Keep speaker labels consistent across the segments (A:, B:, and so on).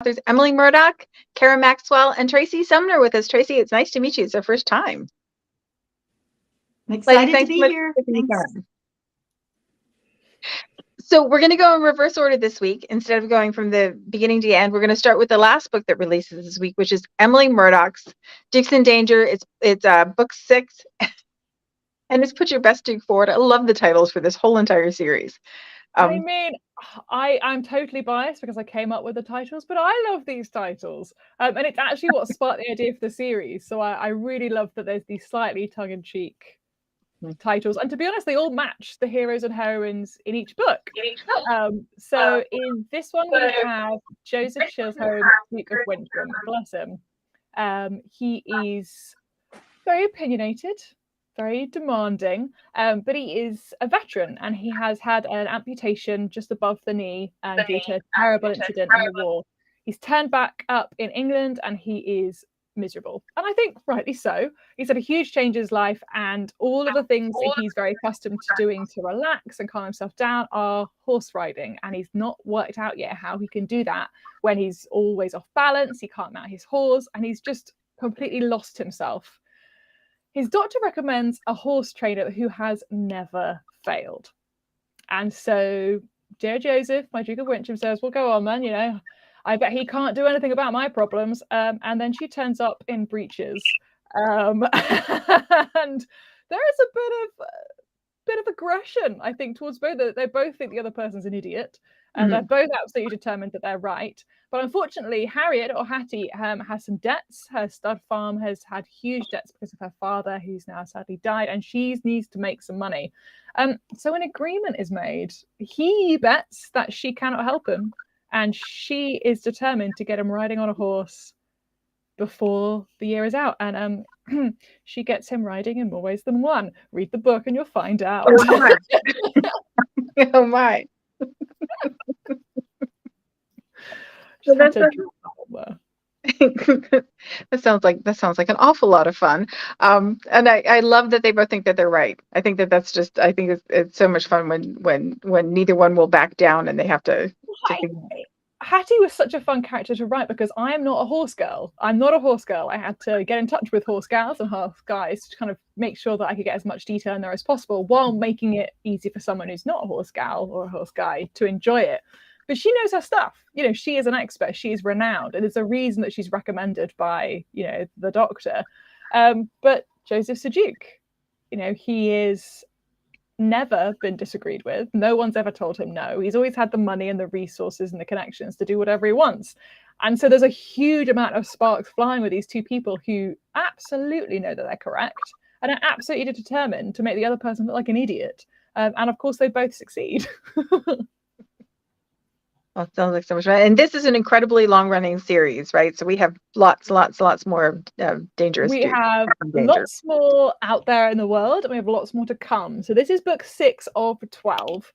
A: authors Emily Murdoch, Cara Maxwell, and Tracy Sumner with us. Tracy, it's nice to meet you. It's our first time.
B: I'm excited to
A: Thanks so
B: be
A: much
B: here.
A: for taking the
B: Thanks.
A: time. So we're going to go in reverse order this week. Instead of going from the beginning to the end, we're going to start with the last book that releases this week, which is Emily Murdoch's Duke's in Danger. It's book 6. And it's Put Your Best Duke Forward. I love the titles for this whole entire series.
C: I mean, I'm totally biased because I came up with the titles, but I love these titles. And it's actually what sparked the idea for the series. So I really love that there's these slightly tongue-in-cheek titles. And to be honest, they all match the heroes and heroines in each book. So in this one, we have Joseph Chilhome, Duke of Wintram. Bless him. He is very opinionated, very demanding, but he is a veteran and he has had an amputation just above the knee due to a terrible incident in the war. He's turned back up in England and he is miserable. And I think rightly so. He's had a huge change in his life, and all of the things that he's very accustomed to doing to relax and calm himself down are horse riding. And he's not worked out yet how he can do that when he's always off balance, he can't mount his horse, and he's just completely lost himself. His doctor recommends a horse trainer who has never failed. And so dear Joseph, my Duke of Wintram, says, well, go on, man, I bet he can't do anything about my problems. And then she turns up in breeches. And there is a bit of aggression, I think, towards both. They both think the other person's an idiot. And they're both absolutely determined that they're right. But unfortunately, Harriet, or Hattie, has some debts. Her stud farm has had huge debts because of her father, who's now sadly died, and she needs to make some money. So an agreement is made. He bets that she cannot help him, and she is determined to get him riding on a horse before the year is out. And she gets him riding in more ways than one. Read the book and you'll find out.
A: Oh my. So that sounds like an awful lot of fun. And I love that they both think that they're right. I think it's so much fun when neither one will back down and they have to.
C: Hattie was such a fun character to write because I am not a horse girl. I'm not a horse girl. I had to get in touch with horse gals and horse guys to kind of make sure that I could get as much detail in there as possible while making it easy for someone who's not a horse gal or a horse guy to enjoy it. But she knows her stuff. She is an expert. She is renowned. And there's a reason that she's recommended by, the doctor. But Joseph's a duke. He is never been disagreed with. No one's ever told him no. He's always had the money and the resources and the connections to do whatever he wants. And so there's a huge amount of sparks flying with these two people who absolutely know that they're correct and are absolutely determined to make the other person look like an idiot. And of course, they both succeed.
A: Well, it sounds like so much fun. And this is an incredibly long-running series, right? So we have lots more dangerous.
C: We have lots more out there in the world, and we have lots more to come. So this is book 6 of 12.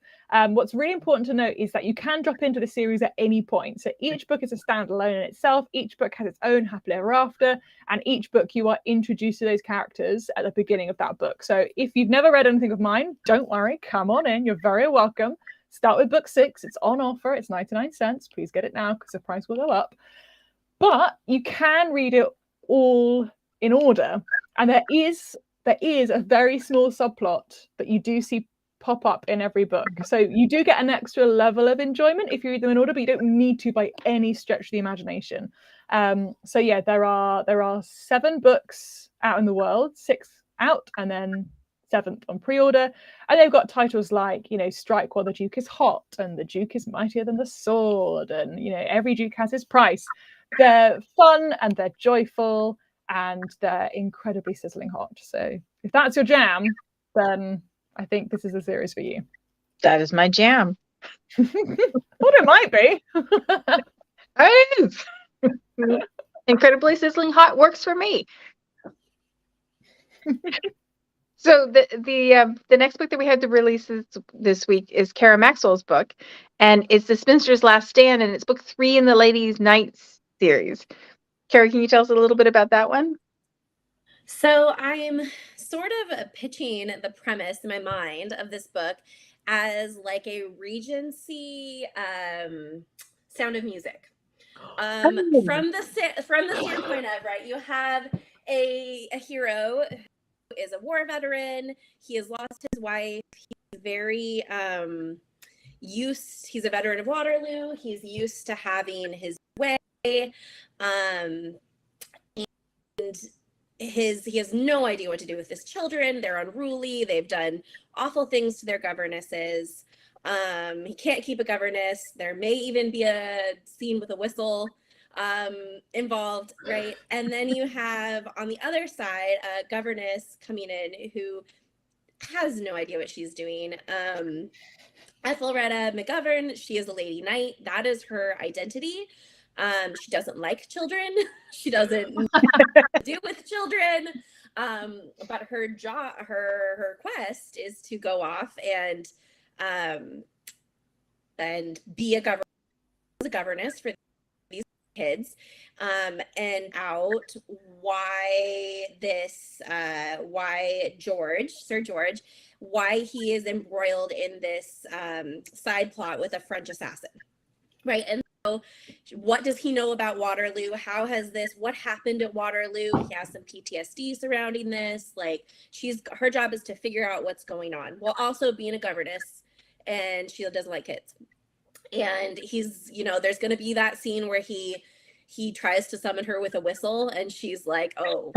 C: What's really important to note is that you can drop into the series at any point. So each book is a standalone in itself. Each book has its own happily ever after, and each book you are introduced to those characters at the beginning of that book. So if you've never read anything of mine, don't worry, come on in. You're very welcome. Start with book 6. It's on offer. It's 99 cents. Please get it now because the price will go up. But you can read it all in order. And there is a very small subplot that you do see pop up in every book. So you do get an extra level of enjoyment if you read them in order, but you don't need to by any stretch of the imagination. So yeah, there are 7 books out in the world, 6 out, and then 7th on pre-order, and they've got titles like Strike While the Duke is Hot and The Duke is Mightier Than the Sword, and Every Duke Has His Price. They're fun and they're joyful and they're incredibly sizzling hot. So if that's your jam, then I think this is a series for you.
A: That is my jam.
C: Well, it might be.
A: It is. Incredibly sizzling hot works for me. So the next book that we had to release this week is Cara Maxwell's book, and it's The Spinster's Last Stand, and it's book 3 in the Ladies' Nights series. Cara, can you tell us a little bit about that one?
D: So I'm sort of pitching the premise in my mind of this book as like a Regency Sound of Music.
A: Oh.
D: From the standpoint of, right, you have a hero who is a war veteran. He has lost his wife. He's very he's a veteran of Waterloo. He's used to having his way. Um, and he has no idea what to do with his children. They're unruly. They've done awful things to their governesses. He can't keep a governess. There may even be a scene with a whistle involved, right? And then you have on the other side a governess coming in who has no idea what she's doing. Ethelreda McGovern, she is a lady knight. That is her identity. She doesn't like children. She doesn't do with children. But her job, her quest is to go off and be a governess for these kids, and out why Sir George, why he is embroiled in this side plot with a French assassin, right? And so what does he know about Waterloo? What happened at Waterloo? He has some PTSD surrounding this. Like, her job is to figure out what's going on while also being a governess, and she doesn't like kids. And he's, there's going to be that scene where he tries to summon her with a whistle, and she's like, oh,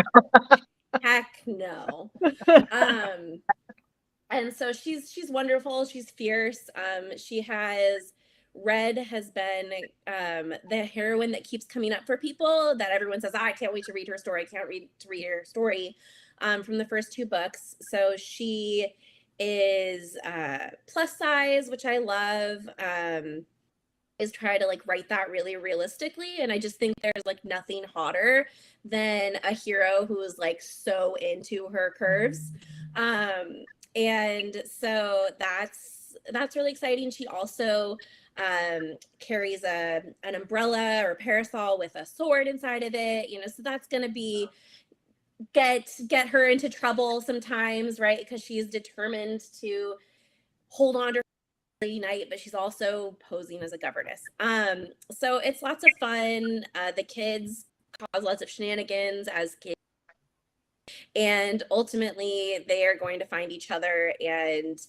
D: heck no. And so she's wonderful. She's fierce. Red has been the heroine that keeps coming up for people, that everyone says, I can't wait to read her story. I can't wait to read her story, from the first 2 books. So she is plus size, which I love. Is try to like write that really realistically, and I just think there's like nothing hotter than a hero who is like so into her curves. And so that's really exciting. She also carries an umbrella or parasol with a sword inside of it, so that's going to be get her into trouble sometimes, right? Because she's determined to hold on to lady knight, but she's also posing as a governess. So it's lots of fun. The kids cause lots of shenanigans as kids, and ultimately they are going to find each other. And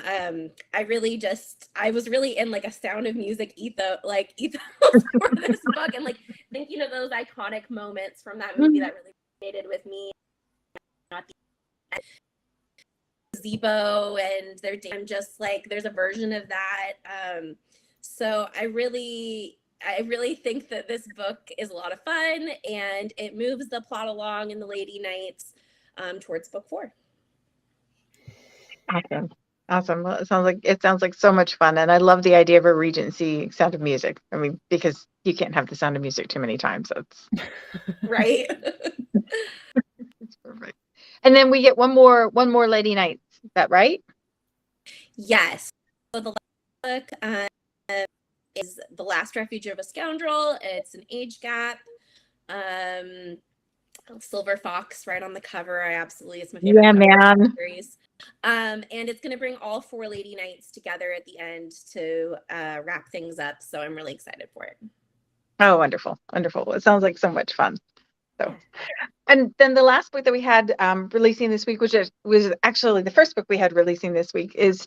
D: I was really in like a Sound of Music ethos for this book, and like thinking of those iconic moments from that movie that really resonated with me. Not the gazebo, and I'm just like, there's a version of that. So I really think that this book is a lot of fun, and it moves the plot along in the Lady Knights towards book 4.
A: Awesome. Well, it sounds like so much fun, and I love the idea of a Regency Sound of Music. I mean, because you can't have the Sound of Music too many times. That's
D: right.
A: It's perfect. And then we get one more Lady Knight. Is that right?
D: Yes. So the last book is The Last Refuge of a Scoundrel. It's an age gap. Silver Fox right on the cover. It's my favorite cover series. And it's going to bring all 4 Lady Knights together at the end to wrap things up. So I'm really excited for it.
A: Oh, wonderful. Wonderful. It sounds like so much fun. So, and then the last book that we had releasing this week, which was actually the first book we had releasing this week, is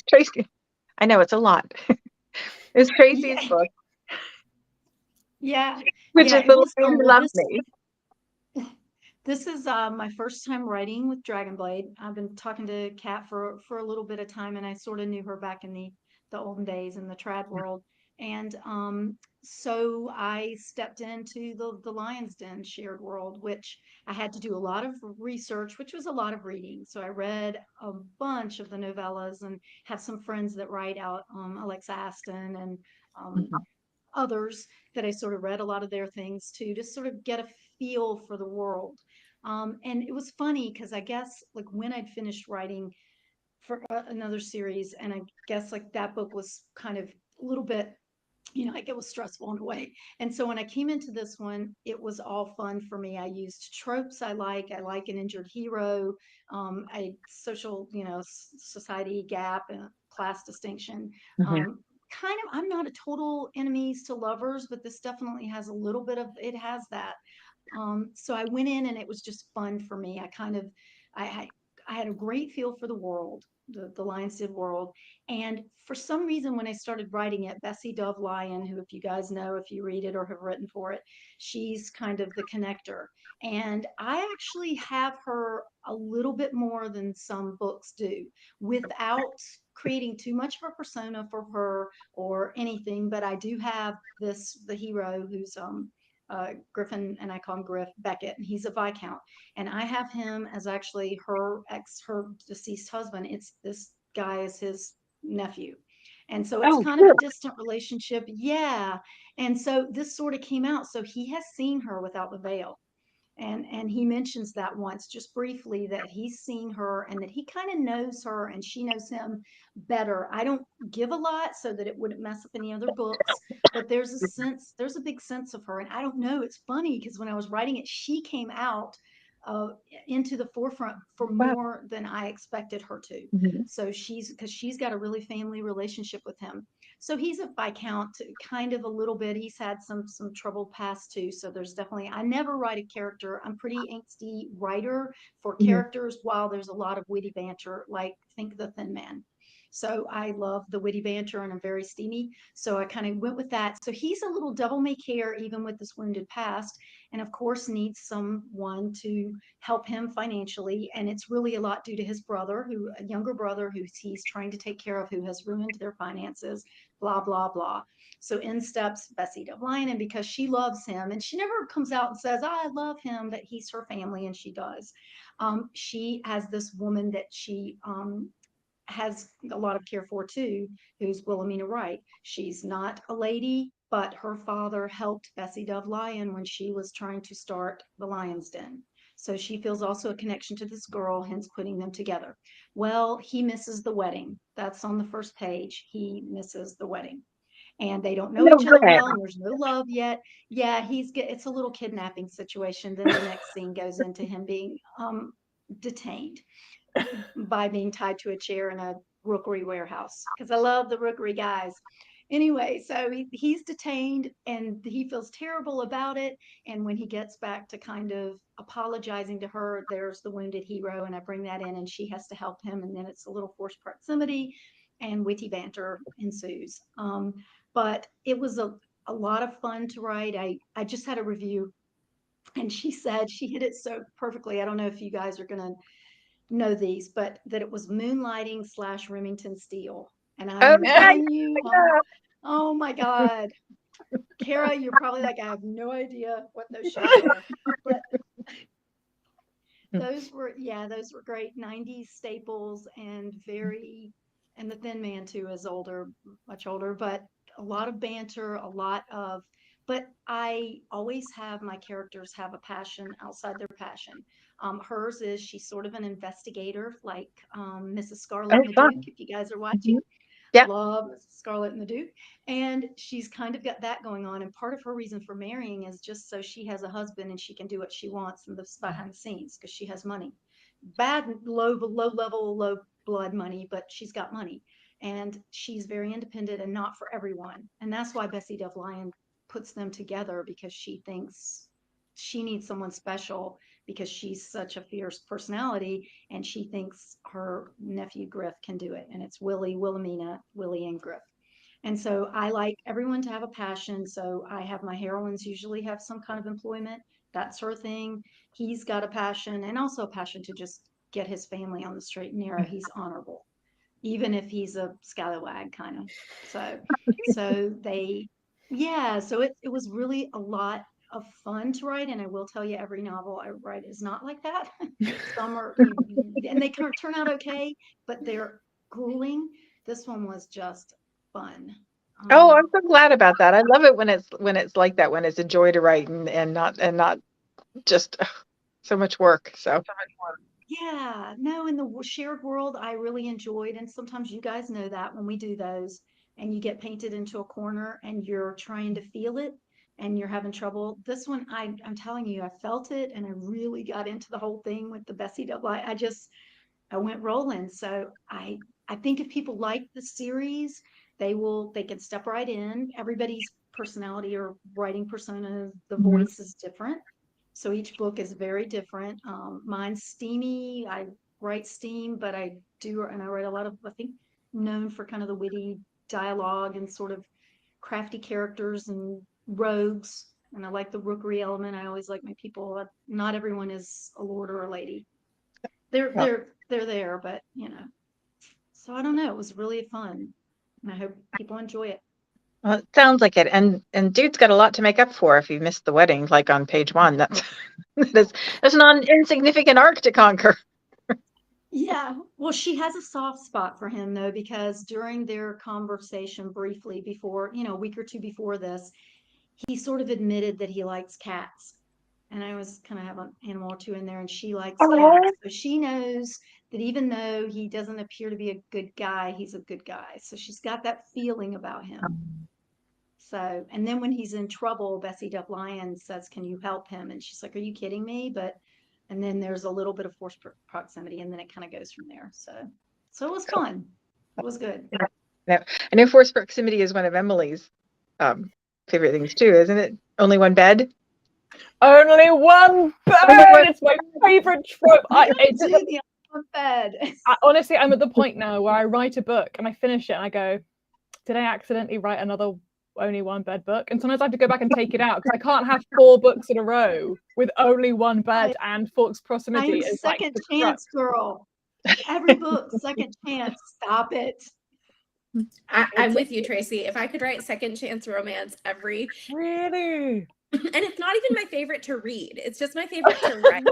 A: Tracy. I know it's a lot. It's Tracy's book.
B: Yeah.
A: Which is The Lion Who Loves Me.
B: This is my first time writing with Dragonblade. I've been talking to Kat for a little bit of time, and I sort of knew her back in the olden days in the trad world. And so I stepped into the Lion's Den shared world, which I had to do a lot of research, which was a lot of reading. So I read a bunch of the novellas and have some friends that write out, Alexa Aston and others that I sort of read a lot of their things too, to sort of get a feel for the world. And it was funny because I guess like when I'd finished writing for another series, and I guess like that book was kind of a little bit, like it was stressful in a way. And so when I came into this one, it was all fun for me. I used tropes I like an injured hero, a social, society gap and class distinction, I'm not a total enemies to lovers, but this definitely has a little bit of, it has that. So I went in and it was just fun for me. I, I had a great feel for the world, the Lions Den world. And for some reason, when I started writing it, Bessie Dove Lyon, who, if you guys know, if you read it or have written for it, she's kind of the connector. And I actually have her a little bit more than some books do without creating too much of a persona for her or anything. But I do have the hero who's, Griffin, and I call him Griff Beckett, and he's a Viscount. And I have him as actually her deceased husband. It's this guy is his nephew. And so it's
A: Oh,
B: kind of
A: cool.
B: a distant relationship. Yeah. And so this sort of came out. So he has seen her without the veil. And he mentions that once, just briefly, that he's seen her and that he kind of knows her and she knows him better. I don't give a lot so that it wouldn't mess up any other books, but there's a big sense of her. And I don't know, it's funny because when I was writing it, she came out uh, into the forefront for
A: Wow.
B: more than I expected her to.
A: Mhm.
B: So because she's got a really family relationship with him. So he's a Viscount, kind of a little bit. He's had some troubled past too. So there's definitely, I never write a character. I'm pretty angsty writer for
A: Mhm.
B: characters while there's a lot of witty banter, like think the Thin Man. So I love the witty banter and I'm very steamy. So I kind of went with that. So he's a little devil may care even with this wounded past. And of course needs someone to help him financially. And it's really a lot due to his brother, a younger brother who he's trying to take care of, who has ruined their finances, blah, blah, blah. So in steps Bessie DeVline, and because she loves him, and she never comes out and says, I love him, but he's her family, and she does. She has this woman that she has a lot of care for too, who's Wilhelmina Wright. She's not a lady, but her father helped Bessie Dove Lyon when she was trying to start the Lion's Den. So she feels also a connection to this girl, hence putting them together. Well, he misses the wedding. That's on the first page. He misses the wedding. And they don't know
A: No
B: each other
A: way.
B: well, and there's no love yet. Yeah, it's a little kidnapping situation. Then the next scene goes into him being detained by being tied to a chair in a rookery warehouse, because I love the rookery guys. Anyway, so he's detained and he feels terrible about it. And when he gets back to kind of apologizing to her, there's the wounded hero, and I bring that in, and she has to help him. And then it's a little forced proximity and witty banter ensues. But it was a lot of fun to write. I just had a review, and she said she hit it so perfectly. I don't know if you guys are going to know these, but that it was moonlighting / Remington Steele. And
A: Oh,
B: I'm
A: yeah,
B: telling you,
A: yeah.
B: oh my God, Cara, you're probably like, I have no idea what those shows are. But those were great 90s staples, and and the Thin Man too is older, much older, but a lot of banter, but I always have my characters have a passion outside their passion. Hers is she's sort of an investigator, like Mrs. Scarlet
A: Oh,
B: and the
A: fun.
B: Duke, if you guys are
A: Mhm.
B: watching.
A: Yeah.
B: Love Scarlet and the Duke. And she's kind of got that going on. And part of her reason for marrying is just so she has a husband and she can do what she wants and lives behind the scenes because she has money. Bad, low level, low blood money, but she's got money. And she's very independent and not for everyone. And that's why Bessie Dove Lyon puts them together, because she thinks she needs someone special because she's such a fierce personality, and she thinks her nephew Griff can do it. And it's Wilhelmina, Willie, and Griff. And so I like everyone to have a passion. So I have my heroines usually have some kind of employment. That's her thing. He's got a passion, and also a passion to just get his family on the straight and narrow. He's honorable, even if he's a scallywag kind of. So so it was really a lot of fun to write. And I will tell you, every novel I write is not like that. Some are, and they turn out okay, but they're grueling. This one was just fun.
A: Oh,
B: Um,
A: I'm so glad about that. I love it when it's like that, when it's a joy to write and not just so much work. So
B: Yeah, no, in the shared world, I really enjoyed. And sometimes you guys know that when we do those and you get painted into a corner and you're trying to feel it and you're having trouble. This one, I'm telling you, I felt it and I really got into the whole thing with the Bessie Double. I went rolling. So I think if people like the series, They can step right in. Everybody's personality or writing persona, the
A: Mhm.
B: voice is different. So each book is very different. Mine's steamy. I write steam, but I write a lot of, I think, known for kind of the witty dialogue and sort of crafty characters and rogues. And I like the rookery element. I always like my people. Not everyone is a lord or a lady. They're
A: Well,
B: they're there, but you know. So I don't know. It was really fun, and I hope people enjoy it.
A: well, it sounds like it. And dude's got a lot to make up for if you missed the wedding, like on page 1. That's not an insignificant arc to conquer.
B: Yeah, well, she has a soft spot for him though, because during their conversation briefly before, a week or two before this, he sort of admitted that he likes cats. And I always kind of have an animal or two in there, and she likes cats. So she knows that even though he doesn't appear to be a good guy, he's a good guy. So she's got that feeling about him. So, and then when he's in trouble, Bessie Duff Lyon says, "Can you help him?" And she's like, "Are you kidding me?" And then there's a little bit of forced proximity, and then it kind of goes from there. So it was fun. It was good.
A: Yeah. I know forced proximity is one of Emily's favorite things too, isn't it? Only one bed.
C: Only one bed. It's my favorite trope. Honestly, I'm at the point now where I write a book and I finish it and I go, did I accidentally write another only one bed book? And sometimes I have to go back and take it out because I can't have 4 books in a row with only one bed and forced proximity.
B: I'm second chance girl. Every book, second chance. Stop it.
D: I'm with you, Tracy. If I could write second chance romance every
C: Really,
D: and it's not even my favorite to read. It's just my favorite to write.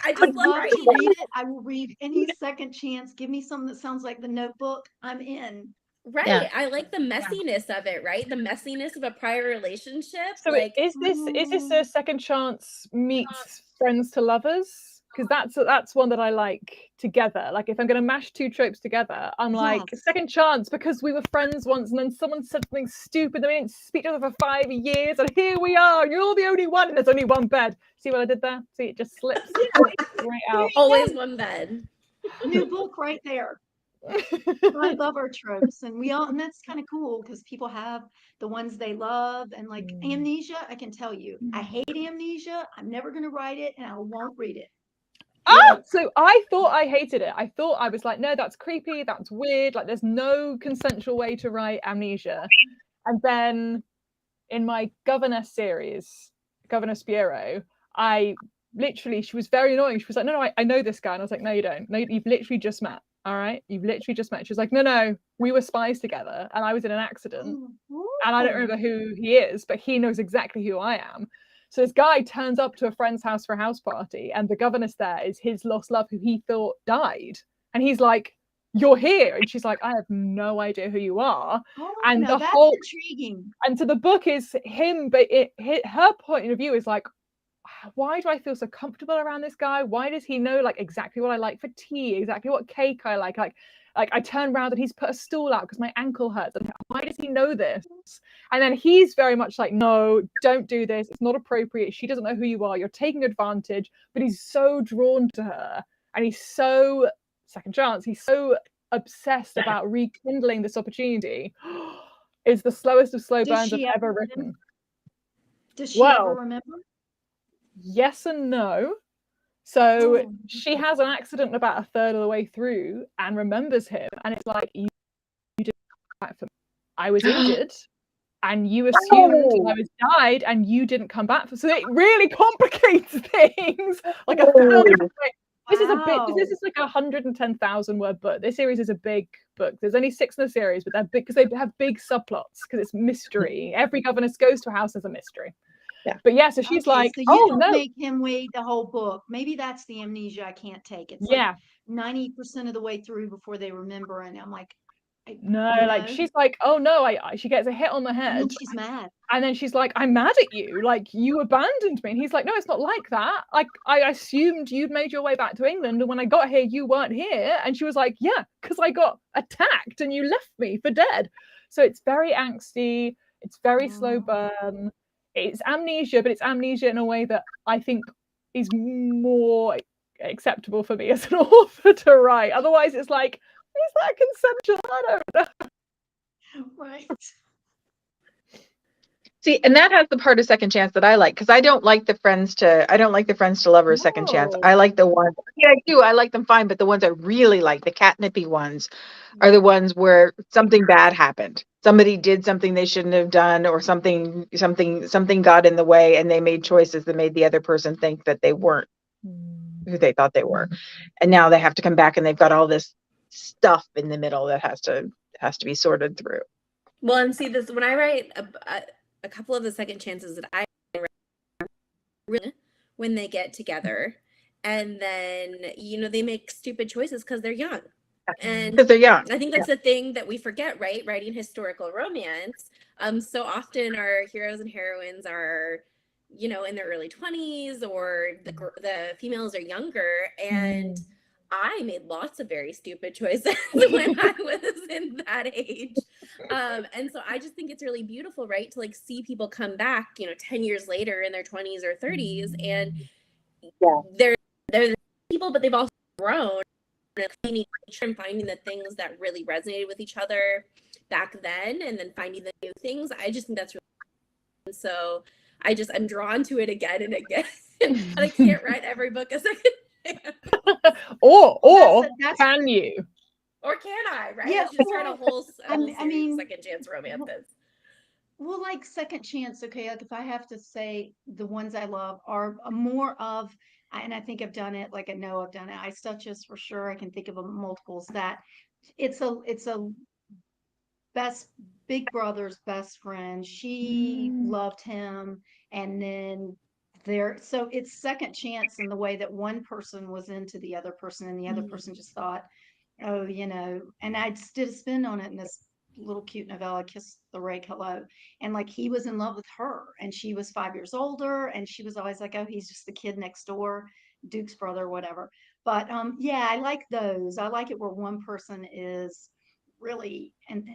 D: I just love
B: to read it. I will read any second chance. Give me something that sounds like The Notebook. I'm in.
D: Right.
A: Yeah.
D: I like the messiness of it, right? The messiness of a prior relationship.
C: so
D: like
C: is this a second chance meets friends to lovers? Because that's one that I like together. Like if I'm going to mash 2 tropes together, I'm like,
B: Yes.
C: second chance because we were friends once and then someone said something stupid, they didn't speak to us for 5 years, and here we are, you're the only one, and there's only one bed. See what I did there? See, it just slips right out.
D: always one bed.
B: New book right there. I love our tropes, and that's kind of cool because people have the ones they love, and like Amnesia, I can tell you, I hate Amnesia. I'm never going to write it, and I won't read it.
C: So I thought I hated it. I thought I was like, no, that's creepy, that's weird, like there's no consensual way to write Amnesia. And then in my Governess series, Governess Bureau, she was very annoying. She was like, no, I know this guy. And I was like, no, you don't. No, you've literally just met. All right, you've literally just met. She was like, no, we were spies together and I was in an accident and I don't remember who he is, but he knows exactly who I am. So this guy turns up to a friend's house for a house party, and the governess there is his lost love who he thought died. And he's like, you're here. And she's like, I have no idea who you are. And
B: that's intriguing.
C: And so the book is him, but her point of view is like, why do I feel so comfortable around this guy? Why does he know like exactly what I like for tea, exactly what cake I like? Like I turn around and he's put a stool out because my ankle hurts. Why does he know this? And then he's very much like, no, don't do this. It's not appropriate. She doesn't know who you are. You're taking advantage. But he's so drawn to her. And he's so, second chance, he's so obsessed about rekindling this opportunity. It's the slowest of slow burns I've ever written.
B: Does she ever remember?
C: Yes and no. So she has an accident about a third of the way through and remembers him, and it's like, you didn't come back for me. I was injured and you assumed I was died and you didn't come back for, so it really complicates things. Like this is like 110,000 word book. This series is a big book. There's only 6 in the series, but they're big because they have big subplots because it's mystery. Every governess goes to a house as a mystery. Yeah. But yeah, so she's like,
B: so you don't make him wait the whole book. Maybe that's the amnesia I can't take. It's like 90% of the way through before they remember, and I'm like,
C: like she's like, oh no, she gets a hit on the head.
B: And she's mad.
C: And then she's like, I'm mad at you. Like, you abandoned me. And he's like, no, it's not like that. Like, I assumed you'd made your way back to England, and when I got here, you weren't here. And she was like, yeah, because I got attacked and you left me for dead. So it's very angsty. It's very slow burn. It's amnesia, but it's amnesia in a way that I think is more acceptable for me as an author to write. Otherwise, it's like, is that consensual? I don't know.
B: Right.
A: See, and that has the part of second chance that I like, because I don't like the friends to lovers second chance. I like the ones, yeah, I do. I like them fine, but the ones I really like, the catnipy ones, are the ones where something bad happened. Somebody did something they shouldn't have done, or something got in the way, and they made choices that made the other person think that they weren't who they thought they were, and now they have to come back, and they've got all this stuff in the middle that has to be sorted through.
D: Well, and see this when I write a couple of the second chances that I write when they get together, and then they make stupid choices because they're young, and
A: Because they're young.
D: I think that's the thing that we forget, right? Writing historical romance, so often our heroes and heroines are in their early 20s, or the females are younger, and I made lots of very stupid choices when I was in that age. And so I just think it's really beautiful, right? To like see people come back, 10 years later in their 20s or 30s, and they're the people, but they've also grown and finding the things that really resonated with each other back then, and then finding the new things. I just think that's really cool. So I'm drawn to it again and again. And I can't write every book a second chance.
C: or can you?
D: Or can I, right?
B: Yeah,
D: I should just write a whole
B: I mean,
D: second chance romances.
B: Well, like second chance, okay, like if I have to say the ones I love are more of, and I think I've done it, like I know I've done it. I Stutches for sure. I can think of multiples that it's a big brother's best friend. She loved him, and then so it's second chance in the way that one person was into the other person, and the other person just thought, oh, and I just did a spin on it in this little cute novella, Kiss the Rake Hello. And like he was in love with her, and she was 5 years older, and she was always like, oh, he's just the kid next door, Duke's brother, whatever. But yeah, I like those. I like it where one person is really, and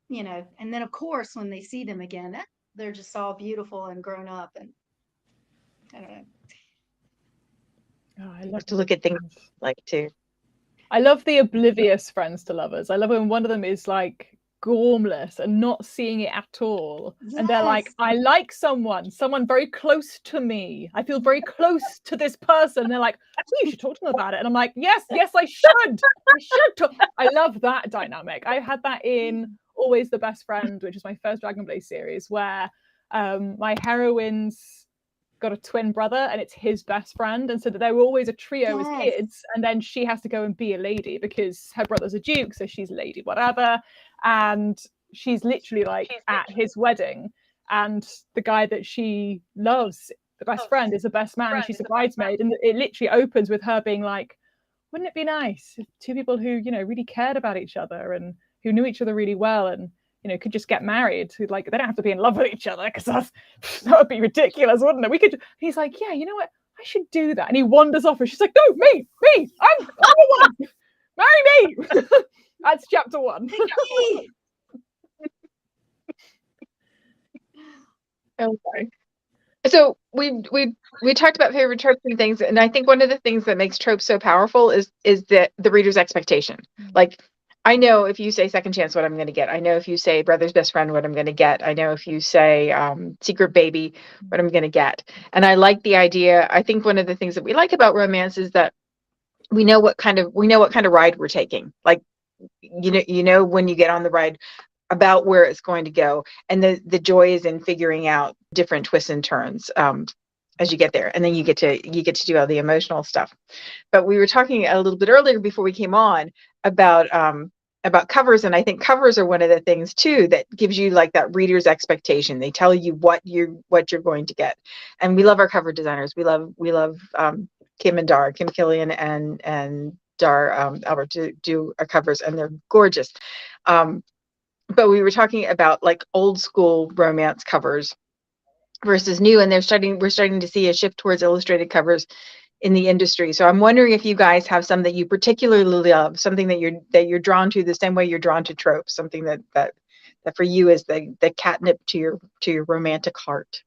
B: then of course when they see them again, they're just all beautiful and grown up, and I don't know.
C: Oh, I love
A: to look at things like too.
C: I love the oblivious friends to lovers. I love when one of them is like gormless and not seeing it at all.
B: Yes.
C: And they're like, I like someone very close to me. I feel very close to this person. And they're like, oh, you should talk to them about it. And I'm like, yes, I should. I should talk. I love that dynamic. I had that in Always the Best Friend, which is my first Dragonblade series, where my heroines got a twin brother and it's his best friend, and so that they were always a trio as kids, and then she has to go and be a lady because her brother's a duke, so she's a lady whatever, and she's literally like at his wedding, and the guy that she loves, the best friend, is the best man, and she's a bridesmaid, and it literally opens with her being like, wouldn't it be nice if two people who really cared about each other and who knew each other really well and could just get married. Like, they don't have to be in love with each other, because that would be ridiculous, wouldn't it? He's like, yeah, you know what? I should do that. And he wanders off, and she's like, no, me, I'm the one. Marry me. That's chapter 1.
A: Okay. So we talked about favorite tropes and things, and I think one of the things that makes tropes so powerful is the reader's expectation. Like, I know if you say second chance, what I'm going to get. I know if you say brother's best friend, what I'm going to get. I know if you say secret baby, what I'm going to get. And I like the idea. I think one of the things that we like about romance is that we know what kind of ride we're taking. Like, when you get on the ride, about where it's going to go, and the joy is in figuring out different twists and turns as you get there, and then you get to do all the emotional stuff. But we were talking a little bit earlier before we came on about covers, and I think covers are one of the things too that gives you like that reader's expectation. They tell you what you're going to get, and we love our cover designers. We love Kim Killian and Dar Albert to do our covers, and they're gorgeous. But we were talking about like old school romance covers versus new, and we're starting to see a shift towards illustrated covers in the industry. So I'm wondering if you guys have some that you particularly love, something that you're drawn to the same way you're drawn to tropes, something that for you is the catnip to your romantic heart.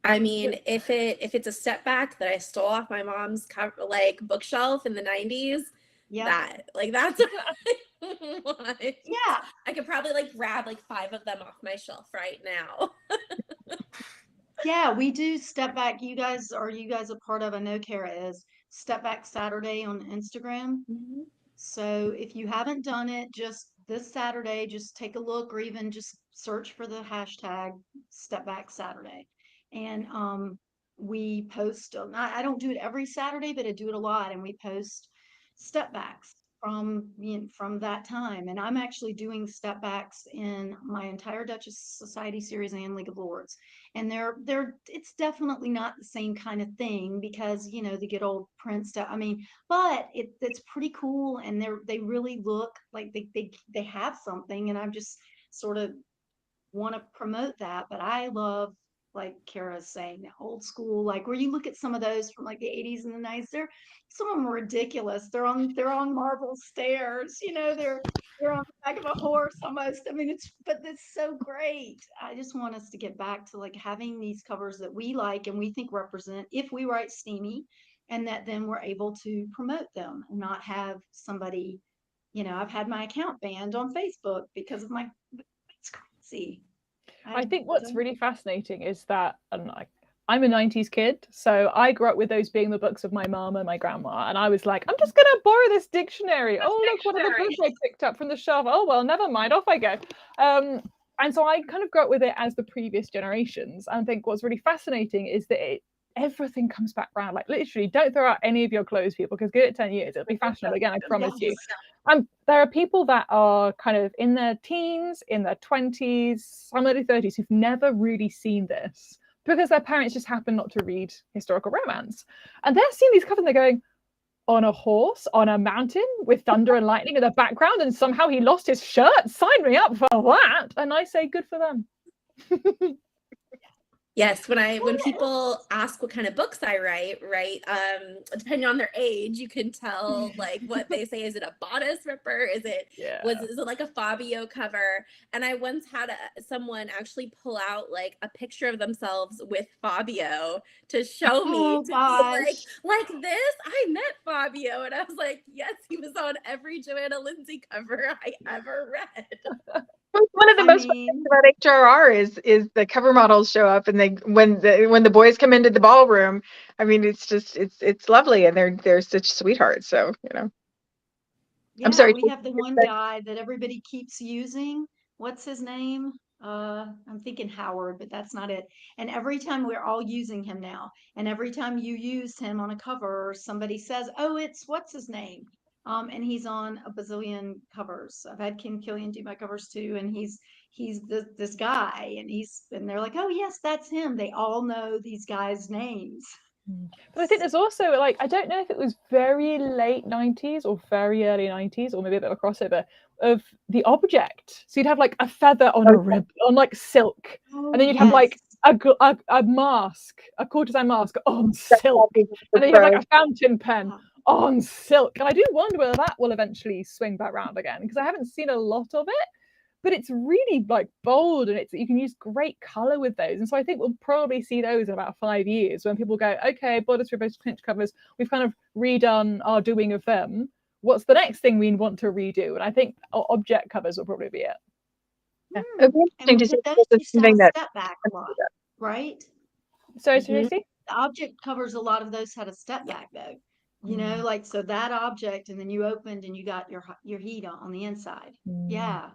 D: I mean, if it's a setback that I stole off my mom's bookshelf in the 90s, that's one.
B: Yeah.
D: I could probably like grab like 5 of them off my shelf right now.
B: Yeah, we do Step Back. You guys are a part of, I know Cara is, Step Back Saturday on Instagram.
D: Mhm.
B: So if you haven't done it, just this Saturday, just take a look or even just search for the hashtag Step Back Saturday. And we post, I don't do it every Saturday, but I do it a lot. And we post step backs from that time. And I'm actually doing step backs in my entire Duchess Society series and League of Lords. And it's definitely not the same kind of thing because, you know, the good old print stuff. I mean, but it's pretty cool, and they really look like they have something, and I'm just sort of want to promote that. But I love, like Kara's saying, the old school, like where you look at some of those from like the 80s and the 90s, some of them are ridiculous. They're on marble stairs, you know, they're on the back of a horse almost. I mean, it's so great. I just want us to get back to like having these covers that we like and we think represent, if we write steamy, and that then we're able to promote them and not have somebody, you know, I've had my account banned on Facebook because of my, it's crazy.
C: I think what's really fascinating is that, and I'm a 90s kid, so I grew up with those being the books of my mom and my grandma, and I was like, I'm just gonna borrow this dictionary. Oh, look, what are the books I picked up from the shelf? Oh, well, never mind, off I go. And so I kind of grew up with it as the previous generations. And I think what's really fascinating is that everything comes back round. Like, literally, don't throw out any of your clothes, people, because give it 10 years, it'll be fashionable again, I promise you. There are people that are kind of in their teens, in their 20s, some early 30s, who've never really seen this because their parents just happen not to read historical romance. And they're seeing these covers and they're going, on a horse, on a mountain, with thunder and lightning in the background, and somehow he lost his shirt. Sign me up for that. And I say, good for them.
D: Yes, when people ask what kind of books I write, depending on their age, you can tell like what they say. Is it a bodice ripper? Is it like a Fabio cover? And I once had someone actually pull out like a picture of themselves with Fabio to show me to be like this. I met Fabio, and I was like, yes, he was on every Joanna Lindsay cover I ever read.
A: One of the most fun things about HRR is the cover models show up, and when the boys come into the ballroom, I mean, it's just it's lovely, and they're such sweethearts. So, you know.
B: Yeah,
A: I'm sorry.
B: we have the one guy that everybody keeps using. What's his name? I'm thinking Howard, but that's not it. And every time we're all using him now, and every time you use him on a cover, somebody says, "Oh, it's what's his name?" And he's on a bazillion covers. I've had Kim Killian do my covers too, and he's this guy, and they're like, "Oh yes, that's him." They all know these guys' names.
C: But I think there's also, like, I don't know if it was very late 90s or very early 90s, or maybe a bit of a crossover of the object. So you'd have like a feather on a rib, on like silk, and then you'd have like a mask, a courtesan mask on silk, and then you have like a fountain pen on silk. And I do wonder whether that will eventually swing back round again, because I haven't seen a lot of it. But it's really like bold, and you can use great color with those. And so I think we'll probably see those in about 5 years when people go, okay, bodice ribbons, clinch covers, we've kind of redone our doing of them. What's the next thing we want to redo? And I think object covers will probably be it.
A: Yeah. It'll be interesting to see
B: something that step back a lot, right?
C: Sorry, Tracy?
B: The object covers, a lot of those had a step back though. You know, like, so that object, and then you opened and you got your heat on the inside. Yeah.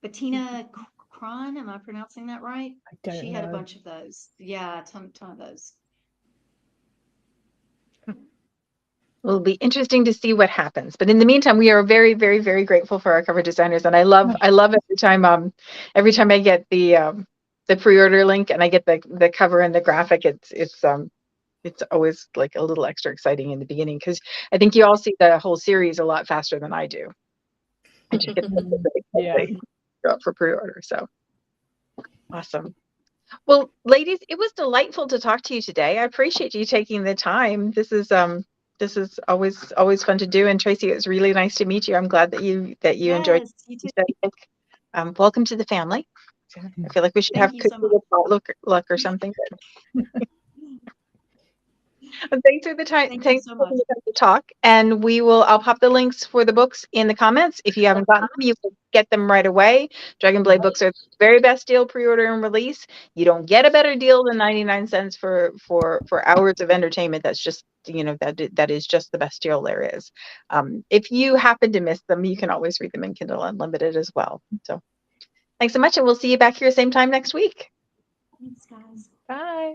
B: Bettina Kron, am I pronouncing that right?
C: I don't know.
B: She had a bunch of those. Yeah, a ton of those.
A: It'll be interesting to see what happens. But in the meantime, we are very, very, very grateful for our cover designers, and I love every time I get the pre-order link and I get the cover and the graphic. It's always like a little extra exciting in the beginning, because I think you all see the whole series a lot faster than I do. I just get up for pre-order. So awesome. Well, ladies, it was delightful to talk to you today. I appreciate you taking the time. This is always fun to do. And Tracy, it was really nice to meet you. I'm glad that you enjoyed.
B: You too.
A: Welcome to the family. I feel like we should have cookie with potluck or something. Thanks for the time.
B: Thank you
A: Thanks
B: so
A: for
B: much.
A: the time to talk. And I'll pop the links for the books in the comments. If you haven't gotten them, you can get them right away. Dragonblade books are the very best deal, pre-order and release. You don't get a better deal than 99 cents for hours of entertainment. That's just, that is just the best deal there is. If you happen to miss them, you can always read them in Kindle Unlimited as well. So thanks so much, and we'll see you back here same time next week.
B: Thanks, guys.
C: Bye.